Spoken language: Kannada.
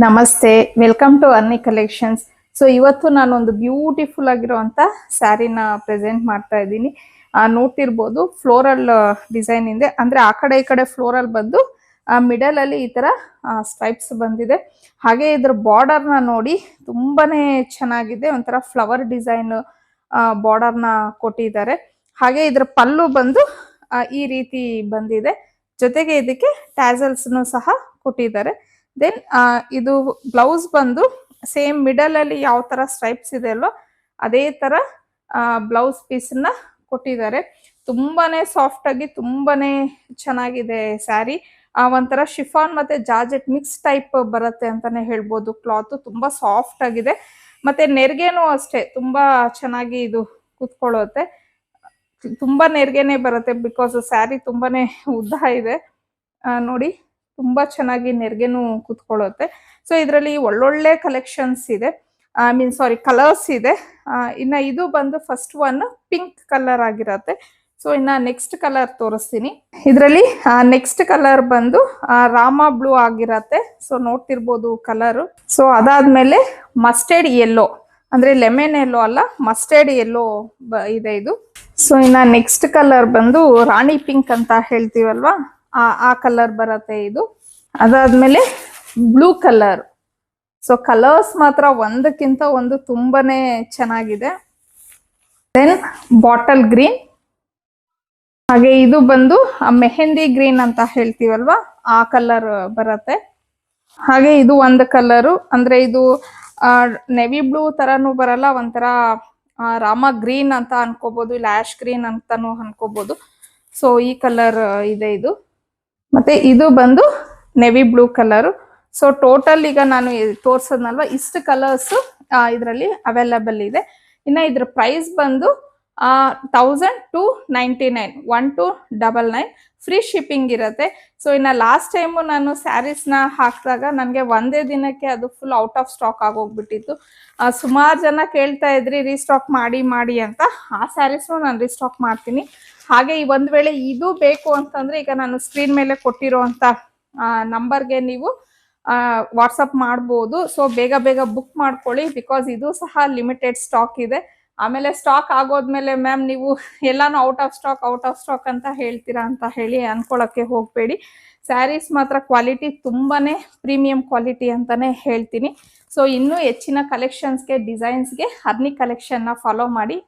ನಮಸ್ತೆ, ವೆಲ್ಕಮ್ ಟು ಅರ್ನಿ ಕಲೆಕ್ಷನ್ಸ್. ಸೊ ಇವತ್ತು ನಾನೊಂದು ಬ್ಯೂಟಿಫುಲ್ ಆಗಿರುವಂತ ಸ್ಯಾರಿನ ಪ್ರೆಸೆಂಟ್ ಮಾಡ್ತಾ ಇದ್ದೀನಿ. ನೋಡ್ತಿರ್ಬೋದು ಫ್ಲೋರಲ್ ಡಿಸೈನ್ ಇದೆ, ಅಂದ್ರೆ ಆ ಕಡೆ ಈ ಕಡೆ ಫ್ಲೋರಲ್ ಬಂದು ಮಿಡಲ್ ಅಲ್ಲಿ ಈ ತರ ಸ್ಟ್ರೈಪ್ಸ್ ಬಂದಿದೆ. ಹಾಗೆ ಇದ್ರ ಬಾರ್ಡರ್ ನ ನೋಡಿ ತುಂಬಾನೇ ಚೆನ್ನಾಗಿದೆ, ಒಂಥರ ಫ್ಲವರ್ ಡಿಸೈನ್ ಬಾರ್ಡರ್ ನ ಕೊಟ್ಟಿದ್ದಾರೆ. ಹಾಗೆ ಇದ್ರ ಪಲ್ಲು ಬಂದು ಈ ರೀತಿ ಬಂದಿದೆ, ಜೊತೆಗೆ ಇದಕ್ಕೆ ಟ್ಯಾಸಲ್ಸ್ ಸಹ ಕೊಟ್ಟಿದ್ದಾರೆ. ದೆನ್ ಇದು ಬ್ಲೌಸ್ ಬಂದು ಸೇಮ್ ಮಿಡಲ್ ಅಲ್ಲಿ ಯಾವ ತರ ಸ್ಟ್ರೈಪ್ಸ್ ಇದೆ ಅಲ್ವಾ ಅದೇ ತರ ಬ್ಲೌಸ್ ಪೀಸ್ ನ ಕೊಟ್ಟಿದ್ದಾರೆ. ತುಂಬಾನೇ ಸಾಫ್ಟ್ ಆಗಿ ತುಂಬಾನೇ ಚೆನ್ನಾಗಿದೆ ಸ್ಯಾರಿ. ಒಂಥರ ಶಿಫಾನ್ ಮತ್ತೆ ಜಾರ್ಜೆಟ್ ಮಿಕ್ಸ್ ಟೈಪ್ ಬರುತ್ತೆ ಅಂತಾನೆ ಹೇಳ್ಬೋದು. ಕ್ಲಾತ್ ತುಂಬಾ ಸಾಫ್ಟ್ ಆಗಿದೆ, ಮತ್ತೆ ನೆರಿಗೆನೂ ಅಷ್ಟೇ ತುಂಬಾ ಚೆನ್ನಾಗಿ ಇದು ಕುತ್ಕೊಳ್ಳುತ್ತೆ. ತುಂಬಾ ನೆರಿಗೆನೆ ಬರುತ್ತೆ, ಬಿಕಾಸ್ ಸ್ಯಾರಿ ತುಂಬಾನೇ ಉದ್ದ ಇದೆ. ನೋಡಿ ತುಂಬಾ ಚೆನ್ನಾಗಿ ನೆರಿಗೆನೂ ಕುತ್ಕೊಳ್ಳುತ್ತೆ. ಸೊ ಇದರಲ್ಲಿ ಒಳ್ಳೊಳ್ಳೆ ಕಲೆಕ್ಷನ್ಸ್ ಇದೆ, ಕಲರ್ಸ್ ಇದೆ. ಇನ್ನ ಇದು ಬಂದು ಫಸ್ಟ್ ಒನ್ ಪಿಂಕ್ ಕಲರ್ ಆಗಿರತ್ತೆ. ಸೊ ಇನ್ನ ನೆಕ್ಸ್ಟ್ ಕಲರ್ ತೋರಿಸ್ತೀನಿ. ಇದರಲ್ಲಿ ನೆಕ್ಸ್ಟ್ ಕಲರ್ ಬಂದು ರಾಮ ಬ್ಲೂ ಆಗಿರತ್ತೆ. ಸೊ ನೋಡ್ತಿರ್ಬೋದು ಕಲರ್. ಸೊ ಅದಾದ್ಮೇಲೆ ಮಸ್ಟರ್ಡ್ ಯೆಲ್ಲೋ, ಅಂದ್ರೆ ಲೆಮನ್ ಯೆಲ್ಲೋ ಅಲ್ಲ, ಮಸ್ಟರ್ಡ್ ಯೆಲ್ಲೋ ಇದೆ ಇದು. ಸೊ ಇನ್ನ ನೆಕ್ಸ್ಟ್ ಕಲರ್ ಬಂದು ರಾಣಿ ಪಿಂಕ್ ಅಂತ ಹೇಳ್ತೀವಲ್ವಾ, ಆ ಕಲರ್ ಬರತ್ತೆ ಇದು. ಅದಾದ್ಮೇಲೆ ಬ್ಲೂ ಕಲರ್. ಸೊ ಕಲರ್ಸ್ ಮಾತ್ರ ಒಂದಕ್ಕಿಂತ ಒಂದು ತುಂಬಾನೇ ಚೆನ್ನಾಗಿದೆ. ದೆನ್ ಬಾಟಲ್ ಗ್ರೀನ್, ಹಾಗೆ ಇದು ಬಂದು ಮೆಹಂದಿ ಗ್ರೀನ್ ಅಂತ ಹೇಳ್ತೀವಲ್ವಾ ಆ ಕಲರ್ ಬರತ್ತೆ. ಹಾಗೆ ಇದು ಒಂದು ಕಲರು, ಅಂದ್ರೆ ಇದು ನೆವಿ ಬ್ಲೂ ತರಾನು ಬರಲ್ಲ, ಒಂಥರ ರಾಮ ಗ್ರೀನ್ ಅಂತ ಅನ್ಕೋಬಹುದು, ಇಲ್ಲ ಆಶ್ ಗ್ರೀನ್ ಅಂತಾನು ಅನ್ಕೋಬಹುದು. ಸೊ ಈ ಕಲರ್ ಇದೆ ಇದು. ಮತ್ತೆ ಇದು ಬಂದು navy blue colour. So total ಈಗ ನಾನು ತೋರ್ಸದ್ನಲ್ವಾ ಇಷ್ಟು ಕಲರ್ಸ್ ಇದರಲ್ಲಿ ಅವೈಲಬಲ್ ಇದೆ. ಇನ್ನ ಇದ್ರ ಪ್ರೈಸ್ ಬಂದು 1299, 1299 ಫ್ರೀ ಶಿಪ್ಪಿಂಗ್ ಇರುತ್ತೆ. ಸೊ ಇನ್ನ ಲಾಸ್ಟ್ ಟೈಮ್ ನಾನು ಸ್ಯಾರೀಸ್ ನ ಹಾಕಿದಾಗ ನನಗೆ ಒಂದೇ ದಿನಕ್ಕೆ ಅದು ಫುಲ್ ಔಟ್ ಆಫ್ ಸ್ಟಾಕ್ ಆಗೋಗ್ಬಿಟ್ಟಿತ್ತು. ಸುಮಾರು ಜನ ಕೇಳ್ತಾ ಇದ್ರಿ ರೀಸ್ಟಾಕ್ ಮಾಡಿ ಮಾಡಿ ಅಂತ. ಆ ಸ್ಯಾರೀಸ್ ನಾನು ರೀಸ್ಟಾಕ್ ಮಾಡ್ತೀನಿ. ಹಾಗೆ ಒಂದ್ ವೇಳೆ ಇದು ಬೇಕು ಅಂತಂದ್ರೆ ಈಗ ನಾನು ಸ್ಕ್ರೀನ್ ಮೇಲೆ ಕೊಟ್ಟಿರುವಂತ ನಂಬರ್ಗೆ ನೀವು ವಾಟ್ಸಪ್ ಮಾಡ್ಬೋದು. ಸೊ ಬೇಗ ಬೇಗ ಬುಕ್ ಮಾಡ್ಕೊಳ್ಳಿ, ಬಿಕಾಸ್ ಇದು ಸಹ ಲಿಮಿಟೆಡ್ ಸ್ಟಾಕ್ ಇದೆ. ಆಮೇಲೆ ಸ್ಟಾಕ್ ಆಗೋದ್ಮೇಲೆ ಮ್ಯಾಮ್ ನೀವು ಎಲ್ಲಾನು ಔಟ್ ಆಫ್ ಸ್ಟಾಕ್ ಅಂತ ಹೇಳ್ತೀರಾ ಅಂತ ಹೇಳಿ ಅನ್ಕೊಳಕ್ಕೆ ಹೋಗ್ಬೇಡಿ. ಸ್ಯಾರೀಸ್ ಮಾತ್ರ ಕ್ವಾಲಿಟಿ ತುಂಬಾನೇ ಪ್ರೀಮಿಯಂ ಕ್ವಾಲಿಟಿ ಅಂತಾನೆ ಹೇಳ್ತೀನಿ. ಸೊ ಇನ್ನೂ ಹೆಚ್ಚಿನ ಕಲೆಕ್ಷನ್ಸ್ಗೆ ಡಿಸೈನ್ಸ್ಗೆ ಅರ್ನಿ ಕಲೆಕ್ಷನ್ ನ ಫಾಲೋ ಮಾಡಿ.